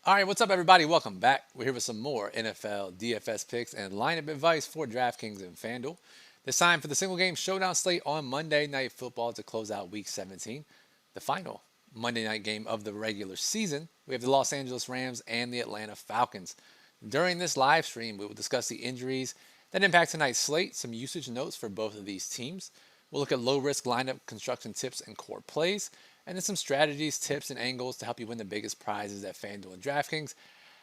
All right, what's up, everybody? Welcome back. We're here with some more NFL DFS picks and lineup advice for DraftKings and FanDuel. This time for the single game showdown slate on Monday Night Football to close out Week 17, the final Monday night game of the regular season. We have the Los Angeles Rams and the Atlanta Falcons. During this live stream, we will discuss the injuries that impact tonight's slate, some usage notes for both of these teams. We'll look at low risk lineup construction tips and core plays, and then some strategies, tips, and angles to help you win the biggest prizes that FanDuel and DraftKings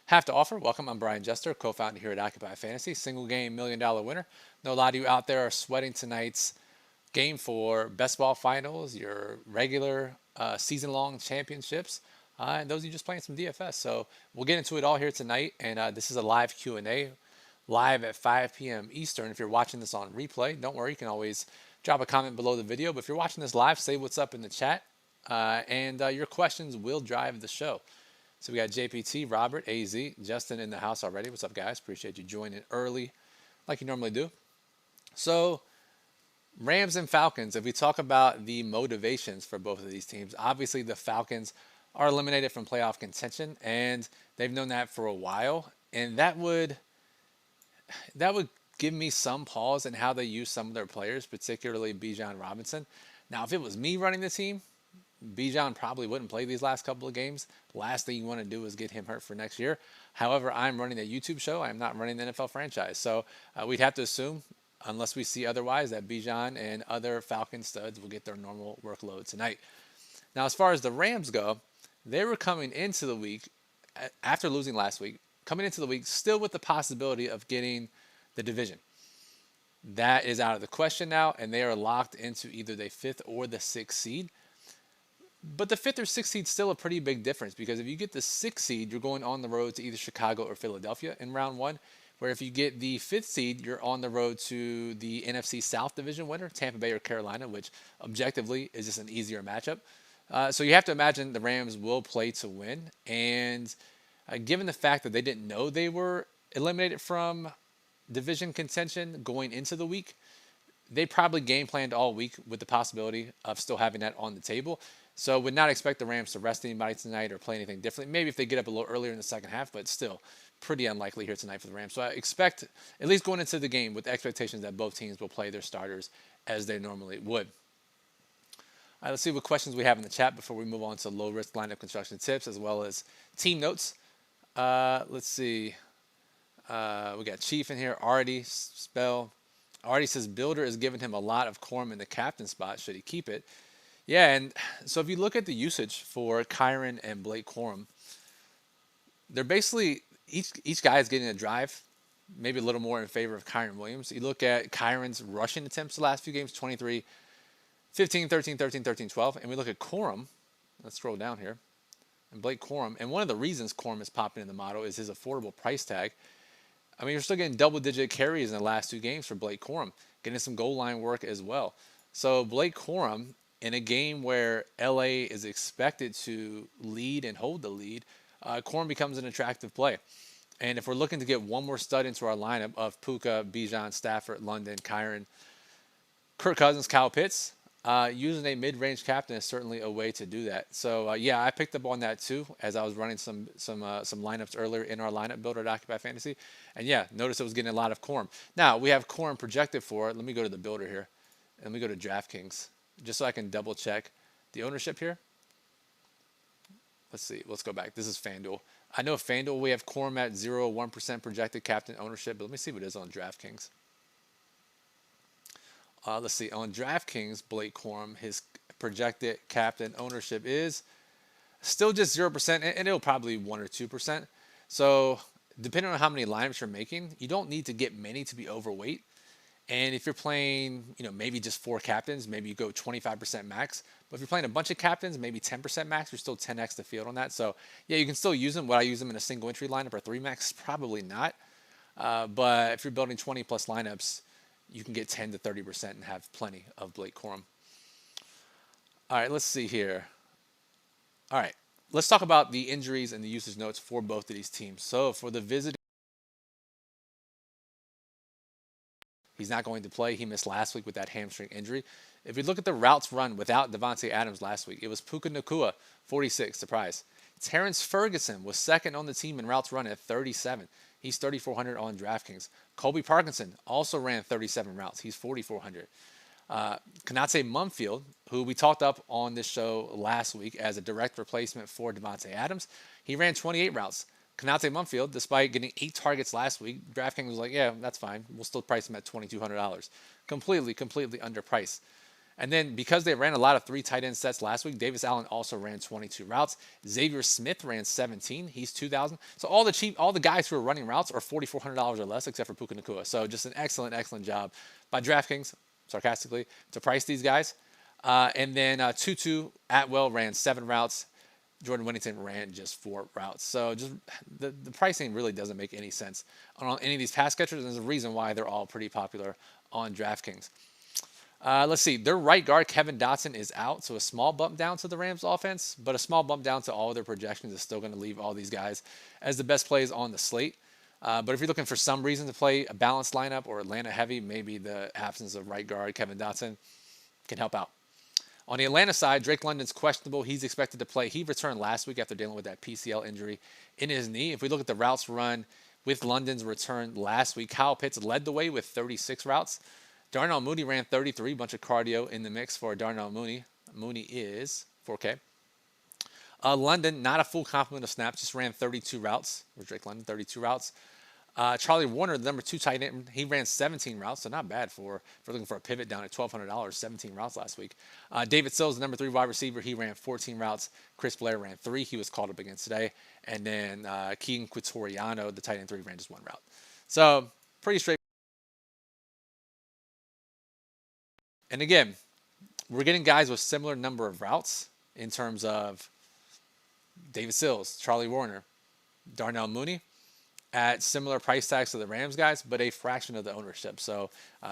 have to offer. Welcome, I'm Brian Jester, co-founder here at Occupy Fantasy, single game $1 million winner. Know a lot of you out there are sweating tonight's game for best ball finals, your regular season-long championships, and those of you just playing some DFS. So we'll get into it all here tonight, and this is a live Q&A, live at 5 p.m. Eastern. If you're watching this on replay, don't worry, you can always drop a comment below the video. But if you're watching this live, say what's up in the chat, and your questions will drive the show. So we got JPT, Robert, AZ, Justin in the house already. What's up, guys? Appreciate you joining early like you normally do. So Rams and Falcons, if we talk about the motivations for both of these teams, obviously the Falcons are eliminated from playoff contention, and they've known that for a while. And that would give me some pause in how they use some of their players, particularly Bijan Robinson. Now, if it was me running the team, Bijan probably wouldn't play these last couple of games. Last thing you want to do is get him hurt for next year. However, I'm running a YouTube show. I'm not running the NFL franchise. So we'd have to assume, unless we see otherwise, that Bijan and other Falcon studs will get their normal workload tonight. Now, as far as the Rams go, they were coming into the week, after losing last week, coming into the week still with the possibility of getting the division. That is out of the question now, and they are locked into either the 5th or the 6th seed. But the 5th or 6th seed is still a pretty big difference, because if you get the 6th seed, you're going on the road to either Chicago or Philadelphia in round one. Where if you get the 5th seed, you're on the road to the NFC South division winner, Tampa Bay or Carolina, which objectively is just an easier matchup. So you have to imagine the Rams will play to win. And given the fact that they didn't know they were eliminated from division contention going into the week, they probably game planned all week with the possibility of still having that on the table. So would not expect the Rams to rest anybody tonight or play anything differently. Maybe if they get up a little earlier in the second half, but still pretty unlikely here tonight for the Rams. So I expect, at least going into the game, with expectations that both teams will play their starters as they normally would. All right, let's see what questions we have in the chat before we move on to low-risk lineup construction tips as well as team notes. Let's see. We got Chief in here. Artie Spell. Artie says Builder is giving him a lot of Corum in the captain spot. Should he keep it? Yeah, and so if you look at the usage for Kyron and Blake Corum, they're basically each guy is getting a drive, maybe a little more in favor of Kyron Williams. You look at Kyron's rushing attempts the last few games, 23, 15, 13, 13, 13, 12. And we look at Corum. Let's scroll down here. And Blake Corum. And one of the reasons Corum is popping in the model is his affordable price tag. I mean, you're still getting double-digit carries in the last two games for Blake Corum, getting some goal line work as well. So Blake Corum, in a game where LA is expected to lead and hold the lead, Corum becomes an attractive play. And if we're looking to get one more stud into our lineup of Puka, Bijan, Stafford, London, Kyron, Kirk Cousins, Kyle Pitts, using a mid-range captain is certainly a way to do that. So yeah, I picked up on that too as I was running some lineups earlier in our lineup builder at Occupy Fantasy, and yeah, notice it was getting a lot of Corum. Now we have Corum projected for. Let me go to the builder here, and let me go to DraftKings just so I can double check the ownership here. Let's see. Let's go back. This is FanDuel. I know FanDuel we have Corum at 0.1% projected captain ownership, but let me see what it is on DraftKings. Let's see. On DraftKings, Blake Corum, his projected captain ownership is still just 0%, and it'll probably 1 or 2%. So depending on how many lineups you're making, you don't need to get many to be overweight. And if you're playing, maybe just 4 captains, maybe you go 25% max. But if you're playing a bunch of captains, maybe 10% max, you're still 10x the field on that. So yeah, you can still use them. Would I use them in a single entry lineup or 3 max? Probably not. But if you're building 20 plus lineups, you can get 10 to 30% and have plenty of Blake Corum. All right, let's see here. All right, let's talk about the injuries and the usage notes for both of these teams. So for the visiting He's not going to play. He missed last week with that hamstring injury. If we look at the routes run without Devontae Adams last week, it was Puka Nacua, 46, surprise. Terrence Ferguson was second on the team in routes run at 37. He's 3,400 on DraftKings. Colby Parkinson also ran 37 routes. He's 4,400. Konate Mumfield, who we talked up on this show last week as a direct replacement for Devontae Adams, he ran 28 routes. Konate Mumfield, despite getting 8 targets last week, DraftKings was like, yeah, that's fine. We'll still price him at $2,200. Completely underpriced. And then because they ran a lot of 3 tight end sets last week, Davis Allen also ran 22 routes. Xavier Smith ran 17. He's 2,000. So all the guys who are running routes are $4,400 or less, except for Puka Nacua. So just an excellent job by DraftKings, sarcastically, to price these guys. And then Tutu Atwell ran 7 routes. Jordan Whittington ran just 4 routes. So just the pricing really doesn't make any sense on any of these pass catchers. And there's a reason why they're all pretty popular on DraftKings. Let's see. Their right guard, Kevin Dotson, is out. So a small bump down to the Rams offense, but a small bump down to all their projections is still going to leave all these guys as the best plays on the slate. But if you're looking for some reason to play a balanced lineup or Atlanta heavy, maybe the absence of right guard Kevin Dotson can help out. On the Atlanta side, Drake London's questionable. He's expected to play. He returned last week after dealing with that PCL injury in his knee. If we look at the routes run with London's return last week, Kyle Pitts led the way with 36 routes. Darnell Mooney ran 33, bunch of cardio in the mix for Darnell Mooney. Mooney is 4K. London, not a full complement of snaps, just ran 32 routes. Or Drake London, 32 routes. Charlie Warner, the number 2 tight end, he ran 17 routes, so not bad for looking for a pivot down at $1,200, 17 routes last week. David Sills, the number 3 wide receiver, he ran 14 routes. Chris Blair ran 3. He was called up against today. And then Keegan Quitoriano, the tight end 3, ran just 1 route. So pretty straight. And again, we're getting guys with similar number of routes in terms of David Sills, Charlie Warner, Darnell Mooney at similar price tags to the Rams guys, but a fraction of the ownership. So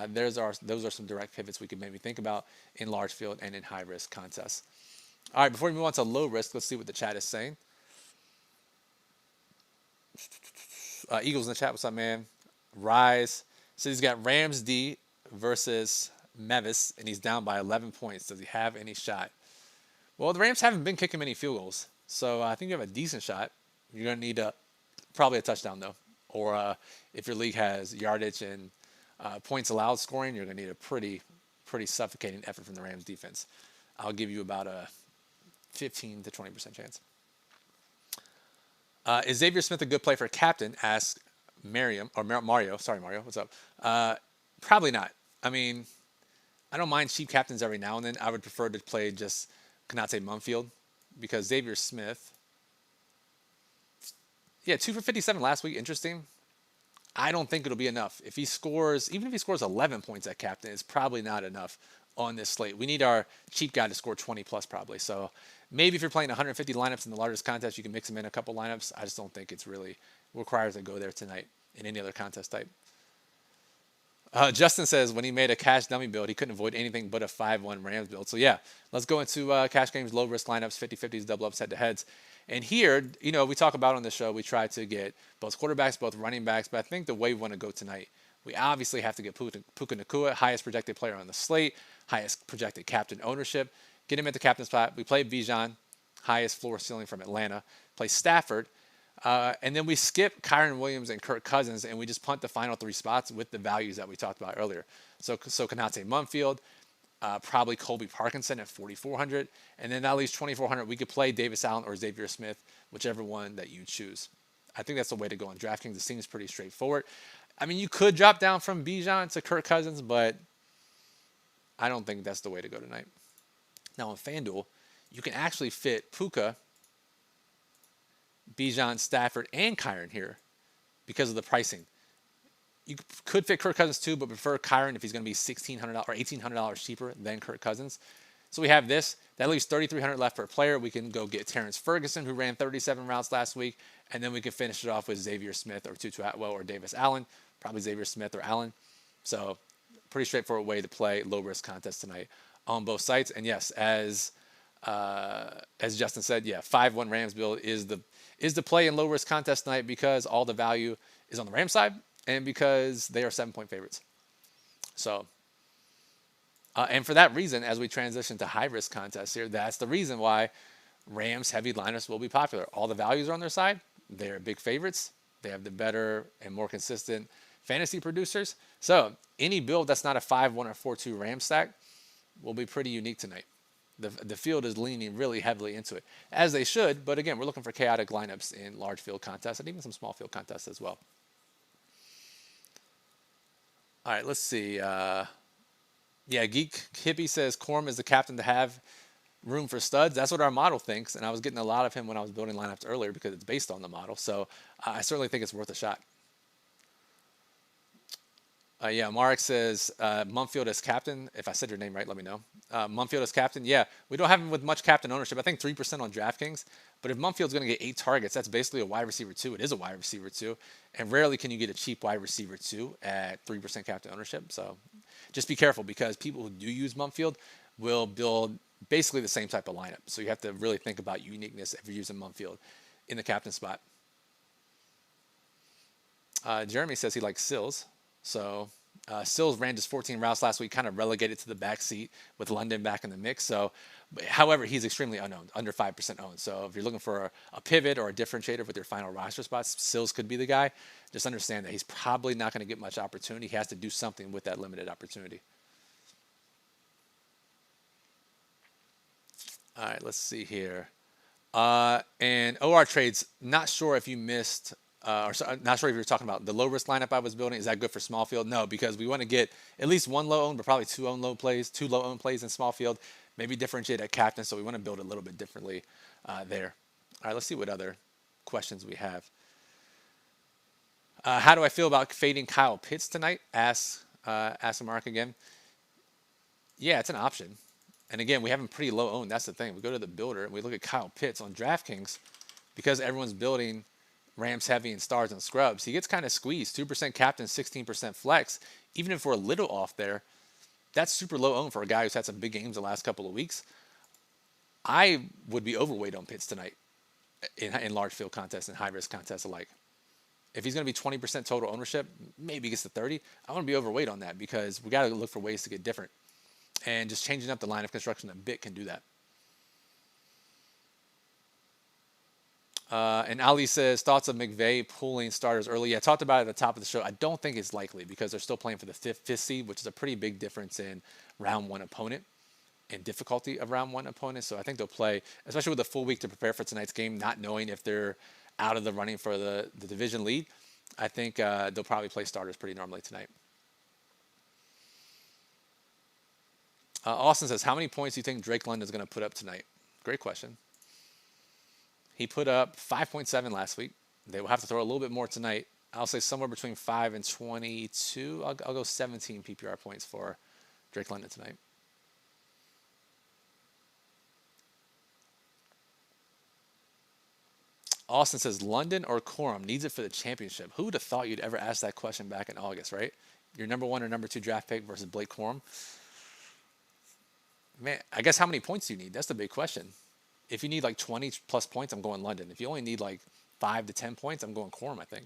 those are some direct pivots we could maybe think about in large field and in high risk contests. All right, before we move on to low risk, let's see what the chat is saying. Eagles in the chat, what's up, man? Rise. So he's got Rams D versus Mevis, and he's down by 11 points. Does he have any shot? Well, the Rams haven't been kicking many field goals, so I think you have a decent shot. You're going to need probably a touchdown, though. Or if your league has yardage and points allowed scoring, you're going to need a pretty suffocating effort from the Rams defense. I'll give you about a 15 to 20% chance. Is Xavier Smith a good play for captain? Ask Mario. Sorry, Mario. What's up? Probably not. I mean, I don't mind cheap captains every now and then. I would prefer to play just Konate Mumfield because Xavier Smith, 2 for 57 last week. Interesting. I don't think it'll be enough. Even if he scores 11 points at captain, it's probably not enough on this slate. We need our cheap guy to score 20 plus probably. So maybe if you're playing 150 lineups in the largest contest, you can mix him in a couple lineups. I just don't think it's really required to go there tonight in any other contest type. Justin says when he made a cash dummy build, he couldn't avoid anything but a 5-1 Rams build. So yeah, let's go into cash games, low risk lineups, 50-50s, double ups, head to heads. And here, we talk about on the show, we try to get both quarterbacks, both running backs, but I think the way we want to go tonight, we obviously have to get Puka Nacua, highest projected player on the slate, highest projected captain ownership. Get him at the captain spot. We play Bijan, highest floor ceiling from Atlanta. Play Stafford. And then we skip Kyron Williams and Kirk Cousins, and we just punt the final 3 spots with the values that we talked about earlier. So Konate Mumfield, probably Colby Parkinson at 4,400, and then that leaves 2,400. We could play Davis Allen or Xavier Smith, whichever one that you choose. I think that's the way to go on DraftKings. It seems pretty straightforward. I mean, you could drop down from Bijan to Kirk Cousins, but I don't think that's the way to go tonight. Now on FanDuel, you can actually fit Puka, Bijan, Stafford, and Kyron here because of the pricing. You could fit Kirk Cousins too, but prefer Kyron if he's going to be $1,600 or $1,800 cheaper than Kirk Cousins. So we have this. That leaves $3,300 left per player. We can go get Terrence Ferguson, who ran 37 routes last week, and then we can finish it off with Xavier Smith or Tutu Atwell or Davis Allen. Probably Xavier Smith or Allen. So pretty straightforward way to play low-risk contest tonight on both sites. And yes, as Justin said, 5-1 Rams build is the play in low-risk contest tonight because all the value is on the Rams side and because they are 7-point favorites. So, and for that reason, as we transition to high risk contests here, that's the reason why Rams heavy lineups will be popular. All the values are on their side. They're big favorites. They have the better and more consistent fantasy producers. So any build that's not a 5-1 or 4-2 Ram stack will be pretty unique tonight. The field is leaning really heavily into it, as they should. But again, we're looking for chaotic lineups in large field contests and even some small field contests as well. All right, let's see. Geek Hippie says Corum is the captain to have room for studs. That's what our model thinks, and I was getting a lot of him when I was building lineups earlier because it's based on the model. So I certainly think it's worth a shot. Marek says Mumfield as captain. If I said your name right, let me know. Mumfield as captain. Yeah, we don't have him with much captain ownership. I think 3% on DraftKings. But if Mumfield's going to get 8 targets, that's basically a wide receiver 2. It is a wide receiver 2. And rarely can you get a cheap wide receiver 2 at 3% captain ownership. So just be careful, because people who do use Mumfield will build basically the same type of lineup. So you have to really think about uniqueness if you're using Mumfield in the captain spot. Jeremy says he likes Sills. So Sills ran just 14 routes last week, kind of relegated to the back seat with London back in the mix. So, however, he's extremely unowned, under 5% owned. So if you're looking for a pivot or a differentiator with your final roster spots, Sills could be the guy. Just understand that he's probably not going to get much opportunity. He has to do something with that limited opportunity. All right, let's see here. And OR trades, not sure if you missed, not sure if you were talking about the low risk lineup I was building. Is that good for small field? No, because we want to get at least one low owned, but probably two low owned plays in small field, maybe differentiate at captain. So we want to build a little bit differently there. All right, let's see what other questions we have. How do I feel about fading Kyle Pitts tonight? Ask Mark again. Yeah, it's an option. And again, we have him pretty low owned. That's the thing. We go to the builder and we look at Kyle Pitts on DraftKings, because everyone's building Rams heavy and stars and scrubs. He gets kind of squeezed. 2% captain, 16% flex. Even if we're a little off there, that's super low owned for a guy who's had some big games the last couple of weeks. I would be overweight on Pitts tonight in large field contests and high risk contests alike. If he's going to be 20% total ownership, maybe he gets to 30. I want to be overweight on that, because we got to look for ways to get different. And just changing up the line of construction a bit can do that. And Ali says, thoughts of McVay pulling starters early. Yeah, I talked about it at the top of the show. I don't think it's likely, because they're still playing for the fifth seed, which is a pretty big difference in round one opponent and difficulty of round one opponents. So I think they'll play, especially with a full week to prepare for tonight's game, not knowing if they're out of the running for the division lead. I think they'll probably play starters pretty normally tonight. Austin says, how many points do you think Drake London is going to put up tonight? Great question. He put up 5.7 last week. They will have to throw a little bit more tonight. I'll say somewhere between 5 and 22. I'll go 17 PPR points for Drake London tonight. Austin says, London or Corum needs it for the championship. Who would have thought you'd ever ask that question back in August, right? Your number 1 or number 2 draft pick versus Blake Corum. Man, I guess how many points do you need? That's the big question. If you need like 20 plus points, I'm going London. If you only need like 5 to 10 points, I'm going Corum, I think.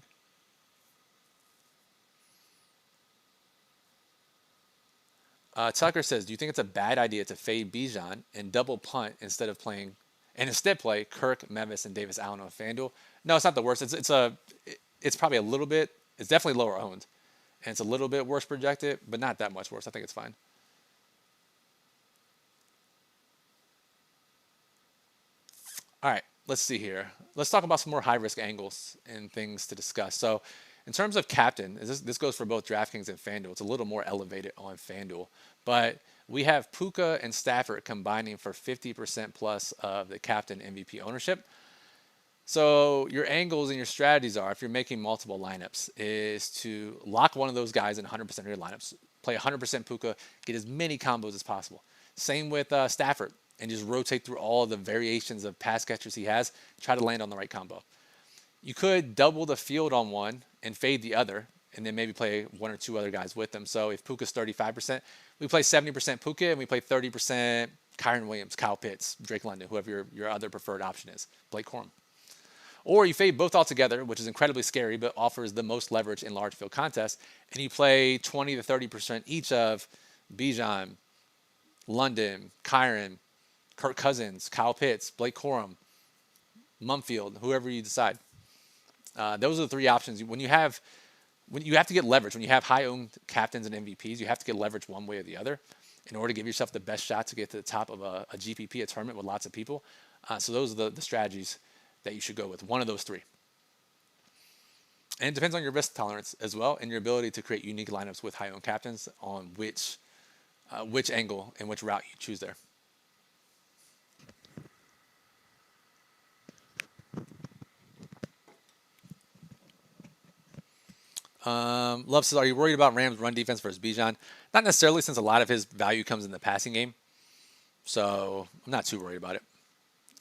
Tucker says, do you think it's a bad idea to fade Bijan and double punt instead play Kirk, Mevis, and Davis Allen on FanDuel? No, it's not the worst. It's probably a little bit. It's definitely lower owned, and it's a little bit worse projected, but not that much worse. I think it's fine. All right, let's see here. Let's talk about some more high-risk angles and things to discuss. So in terms of captain, this goes for both DraftKings and FanDuel. It's a little more elevated on FanDuel. But we have Puka and Stafford combining for 50% plus of the captain MVP ownership. So your angles and your strategies are, if you're making multiple lineups, is to lock one of those guys in 100% of your lineups. Play 100% Puka, get as many combos as possible. Same with Stafford. And just rotate through all of the variations of pass catchers he has, try to land on the right combo. You could double the field on one and fade the other, and then maybe play 1 or 2 other guys with them. So if Puka's 35%, we play 70% Puka, and we play 30% Kyron Williams, Kyle Pitts, Drake London, whoever your other preferred option is, Blake Corum. Or you fade both altogether, which is incredibly scary, but offers the most leverage in large field contests, and you play 20 to 30% each of Bijan, London, Kyron, Kirk Cousins, Kyle Pitts, Blake Corum, Mumfield, whoever you decide. Those are the three options. When you have to get leverage, when you have high-owned captains and MVPs, you have to get leverage one way or the other in order to give yourself the best shot to get to the top of a GPP, a tournament with lots of people. So those are the strategies that you should go with, one of those three. And it depends on your risk tolerance as well and your ability to create unique lineups with high-owned captains on which angle and which route you choose there. Love says, are you worried about Rams' run defense versus Bijan? Not necessarily, since a lot of his value comes in the passing game. So I'm not too worried about it.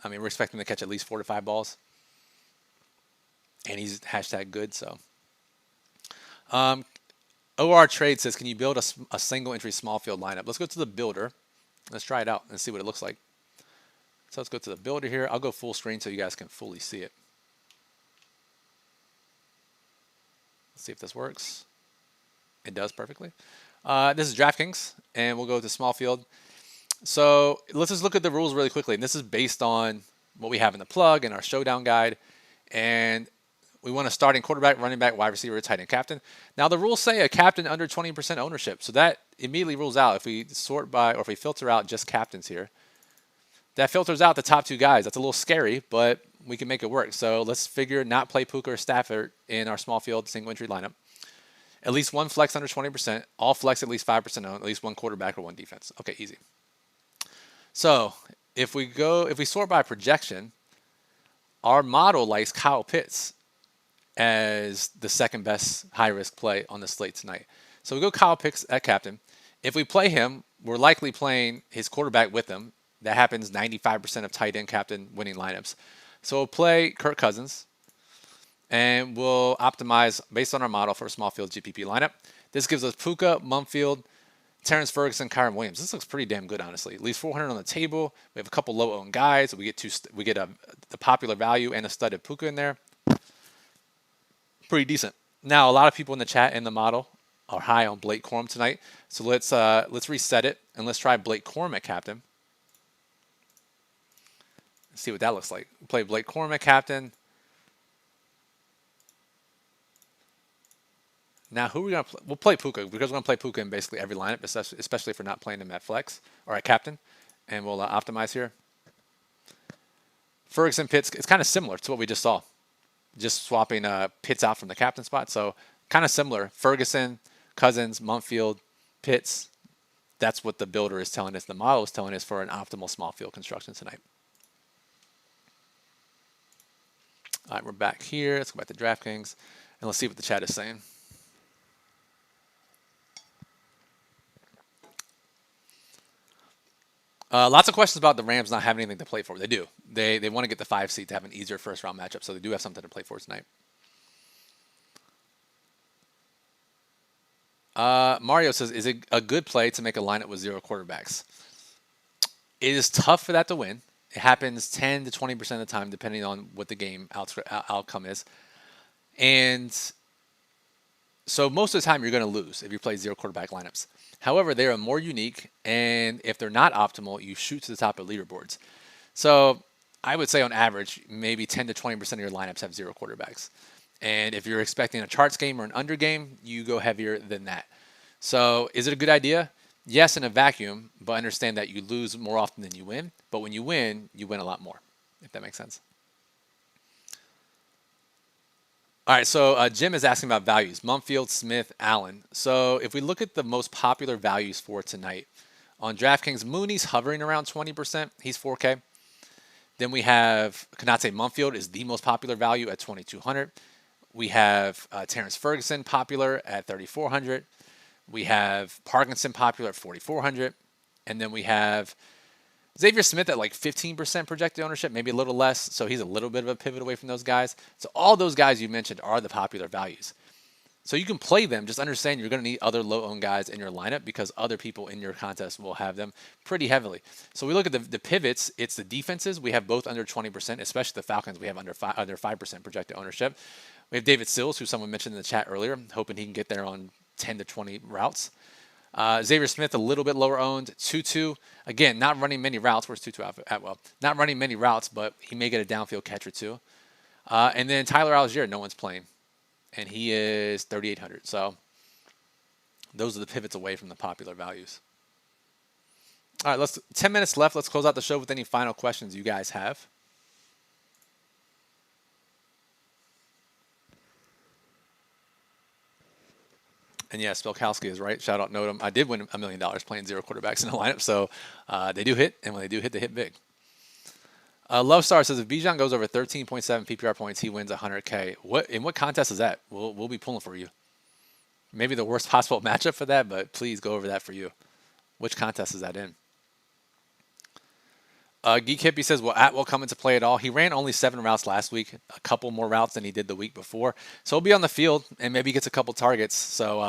I mean, we're expecting him to catch at least 4 to 5 balls. And he's #good, so. OR Trade says, can you build a single entry small field lineup? Let's go to the builder. Let's try it out and see what it looks like. So let's go to the builder here. I'll go full screen so you guys can fully see it. Let's see if this works. It does perfectly. This is DraftKings, and we'll go to small field. So let's just look at the rules really quickly. And this is based on what we have in the plug and our showdown guide. And we want a starting quarterback, running back, wide receiver, tight end, captain. Now the rules say a captain under 20% ownership. So that immediately rules out, if we sort by, or if we filter out just captains here, that filters out the top 2 guys. That's a little scary, but we can make it work. So let's figure not play Puka or Stafford in our small field single entry lineup. At least one flex under 20%, all flex at least 5% owned, at least one quarterback or one defense. Okay, easy. So if we sort by projection, our model likes Kyle Pitts as the second best high risk play on the slate tonight. So we go Kyle Pitts at captain. If we play him, we're likely playing his quarterback with him. That happens 95% of tight end captain winning lineups. So we'll play Kirk Cousins, and we'll optimize based on our model for a small field GPP lineup. This gives us Puka, Mumfield, Terrence Ferguson, Kyron Williams. This looks pretty damn good, honestly. At least 400 on the table. We have a couple low-owned guys. We get the popular value and a studded Puka in there. Pretty decent. Now, a lot of people in the chat and the model are high on Blake Corum tonight. So let's reset it, and let's try Blake Corum at captain. See what that looks like. We'll play Blake Corum at captain. Now, who are we going to play? We'll play Puka because we're going to play Puka in basically every lineup, especially if we're not playing him at flex or at captain. And we'll optimize here. Ferguson, Pitts, it's kind of similar to what we just saw. Just swapping Pitts out from the captain spot. So kind of similar. Ferguson, Cousins, Mumfield, Pitts. That's what the builder is telling us. The model is telling us for an optimal small field construction tonight. All right, we're back here. Let's go back to DraftKings, and let's see what the chat is saying. Lots of questions about the Rams not having anything to play for. They do. They want to get the 5 seed to have an easier first-round matchup, so they do have something to play for tonight. Mario says, is it a good play to make a lineup with 0 quarterbacks? It is tough for that to win. It happens 10 to 20% of the time, depending on what the game outcome is. And so most of the time, you're going to lose if you play 0 quarterback lineups. However, they are more unique, and if they're not optimal, you shoot to the top of leaderboards. So I would say on average, maybe 10 to 20% of your lineups have 0 quarterbacks. And if you're expecting a charts game or an under game, you go heavier than that. So is it a good idea? Yes, in a vacuum, but understand that you lose more often than you win. But when you win a lot more, if that makes sense. All right, so Jim is asking about values. Mumfield, Smith, Allen. So if we look at the most popular values for tonight, on DraftKings, Mooney's hovering around 20%. He's 4K. Then we have Konate Mumfield is the most popular value at 2,200. We have Terrence Ferguson popular at 3,400. We have Parkinson popular at 4,400. And then we have Xavier Smith at like 15% projected ownership, maybe a little less. So he's a little bit of a pivot away from those guys. So all those guys you mentioned are the popular values. So you can play them. Just understand you're going to need other low-owned guys in your lineup because other people in your contest will have them pretty heavily. So we look at the pivots. It's the defenses. We have both under 20%, especially the Falcons. We have under 5% projected ownership. We have David Sills, who someone mentioned in the chat earlier, hoping he can get there on 10 to 20 routes. Xavier Smith, a little bit lower owned. Tutu, again, not running many routes. Where's Tutu at? Well, not running many routes, but he may get a downfield catch or two. And then Tyler Algier, no one's playing. And he is 3,800. So those are the pivots away from the popular values. All right, 10 minutes left. Let's close out the show with any final questions you guys have. And yeah, Spelkowski is right. Shout out Notem. I did win $1 million playing 0 quarterbacks in the lineup, so they do hit, and when they do hit, they hit big. Love Star says if Bijan goes over 13.7 PPR points, he wins 100K. In what contest is that? We'll be pulling for you. Maybe the worst possible matchup for that, but please go over that for you. Which contest is that in? Geek Hippie says, will Atwell come into play at all? He ran only 7 routes last week, a couple more routes than he did the week before. So he'll be on the field and maybe gets a couple targets. So,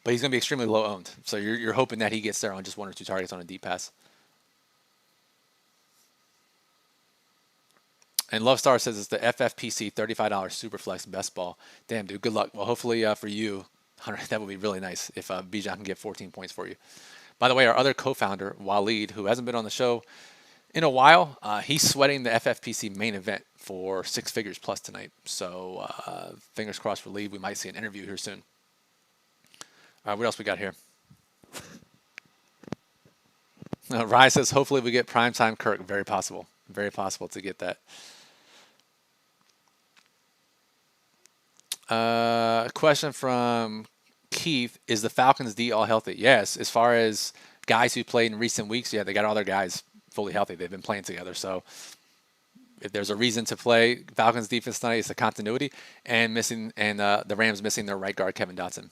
but he's going to be extremely low owned. So you're hoping that he gets there on just 1 or 2 targets on a deep pass. And Love Star says it's the FFPC $35 Superflex best ball. Damn, dude, good luck. Well, hopefully for you, Hunter, that would be really nice if Bijan can get 14 points for you. By the way, our other co-founder, Waleed, who hasn't been on the show in a while, he's sweating the FFPC main event for 6 figures plus tonight. So fingers crossed for Lee. We might see an interview here soon. All right, what else we got here? Rye says, hopefully we get primetime Kirk. Very possible. Very possible to get that. Question from Keith, is the Falcons D all healthy? Yes, as far as guys who played in recent weeks, yeah, they got all their guys fully healthy. They've been playing together. So if there's a reason to play Falcons defense tonight, it's the continuity and the Rams missing their right guard, Kevin Dotson.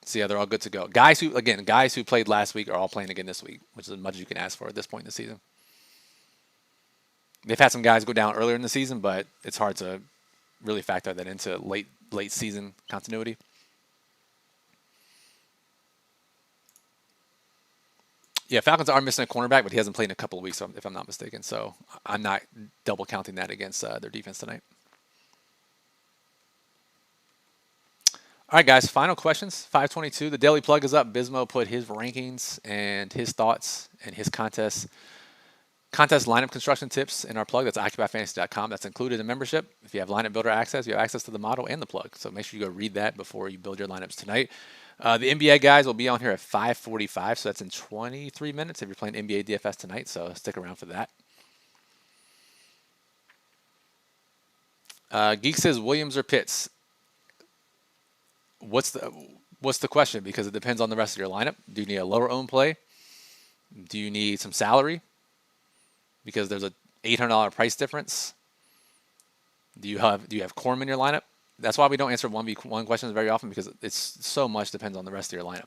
So yeah, they're all good to go. Guys who played last week are all playing again this week, which is as much as you can ask for at this point in the season. They've had some guys go down earlier in the season, but it's hard to really factor that into late season continuity. Yeah, Falcons are missing a cornerback, but he hasn't played in a couple of weeks, if I'm not mistaken. So I'm not double counting that against their defense tonight. All right, guys, final questions. 522. The Daily Plug is up. Bismo put his rankings and his thoughts and his contest lineup construction tips in our plug. That's occupyfantasy.com. That's included in membership. If you have lineup builder access, you have access to the model and the plug. So make sure you go read that before you build your lineups tonight. The NBA guys will be on here at 5:45, so that's in 23 minutes if you're playing NBA DFS tonight. So stick around for that. Geek says Williams or Pitts. What's the question? Because it depends on the rest of your lineup. Do you need a lower owned play? Do you need some salary? Because there's a $800 price difference. Do you have Corum in your lineup? That's why we don't answer 1v1 questions very often, because it's so much depends on the rest of your lineup.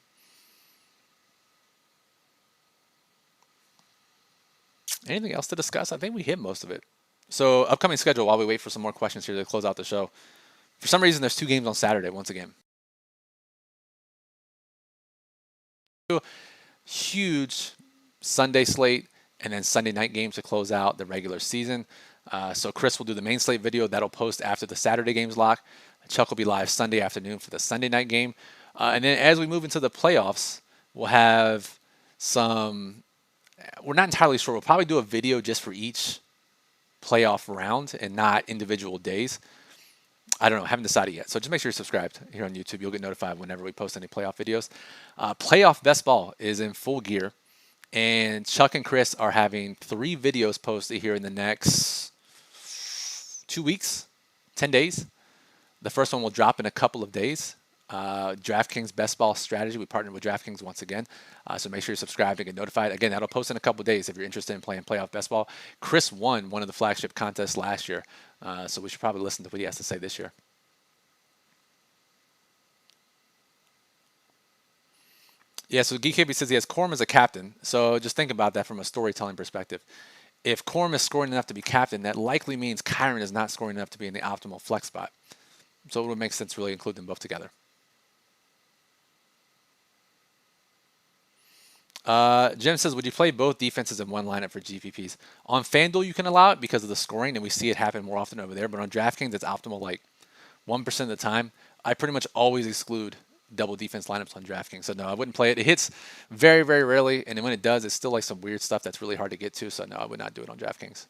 Anything else to discuss? I think we hit most of it. So upcoming schedule while we wait for some more questions here to close out the show. For some reason, there's 2 games on Saturday once again. Huge Sunday slate. And then Sunday night games to close out the regular season. So Chris will do the main slate video. That'll post after the Saturday games lock. Chuck will be live Sunday afternoon for the Sunday night game. And then as we move into the playoffs, we'll have some – we're not entirely sure. We'll probably do a video just for each playoff round and not individual days. I don't know. Haven't decided yet. So just make sure you're subscribed here on YouTube. You'll get notified whenever we post any playoff videos. Playoff Best Ball is in full gear. And Chuck and Chris are having 3 videos posted here in the next 2 weeks, 10 days. The first one will drop in a couple of days. DraftKings Best Ball Strategy. We partnered with DraftKings once again. So make sure you're subscribed and get notified. Again, that'll post in a couple of days if you're interested in playing playoff best ball. Chris won one of the flagship contests last year. So we should probably listen to what he has to say this year. Yeah, so GKB says he has Corum as a captain. So just think about that from a storytelling perspective. If Corum is scoring enough to be captain, that likely means Kyron is not scoring enough to be in the optimal flex spot. So it would make sense to really include them both together. Jim says, would you play both defenses in one lineup for GPPs? On FanDuel, you can allow it because of the scoring, and we see it happen more often over there. But on DraftKings, it's optimal like 1% of the time. I pretty much always exclude double defense lineups on DraftKings. So, no, I wouldn't play it. It hits very, very rarely, and when it does, it's still like some weird stuff that's really hard to get to. So, no, I would not do it on DraftKings.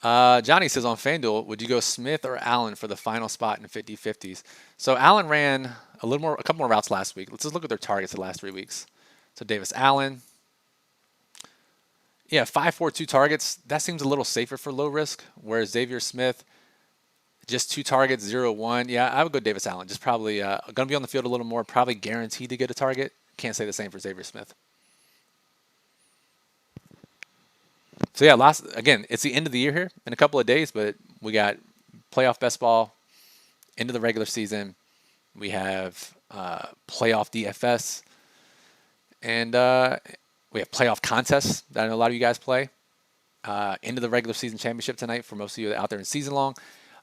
Johnny says on FanDuel, would you go Smith or Allen for the final spot in 50-50s? So Allen ran a couple more routes last week. Let's just look at their targets the last 3 weeks. So Davis Allen, 5-4-2 targets. That seems a little safer for low risk. Whereas Xavier Smith, just 2 targets, 0-1. Yeah, I would go Davis Allen. Just probably going to be on the field a little more, probably guaranteed to get a target. Can't say the same for Xavier Smith. So yeah, it's the end of the year here in a couple of days, but we got playoff best ball, end of the regular season. We have playoff DFS, and we have playoff contests that I know a lot of you guys play. End of the regular season championship tonight for most of you out there in season long,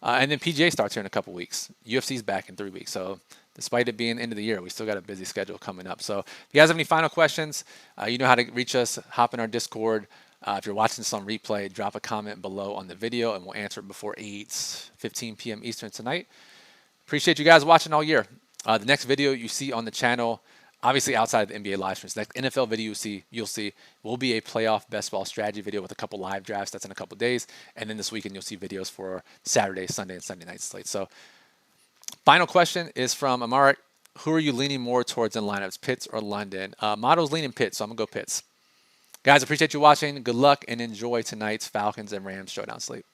and then PGA starts here in a couple weeks. UFC's back in 3 weeks, so despite it being the end of the year, we still got a busy schedule coming up. So if you guys have any final questions, you know how to reach us. Hop in our Discord. If you're watching this on replay, drop a comment below on the video, and we'll answer it before 8:15 p.m. Eastern tonight. Appreciate you guys watching all year. The next video you see on the channel, obviously outside of the NBA live streams, the next NFL video you'll see will be a playoff best ball strategy video with a couple live drafts. That's in a couple days. And then this weekend, you'll see videos for Saturday, Sunday, and Sunday night slate. So final question is from Amarik. Who are you leaning more towards in lineups, Pitts or London? Model's leaning Pitts, so I'm going to go Pitts. Guys, appreciate you watching. Good luck and enjoy tonight's Falcons and Rams showdown slate.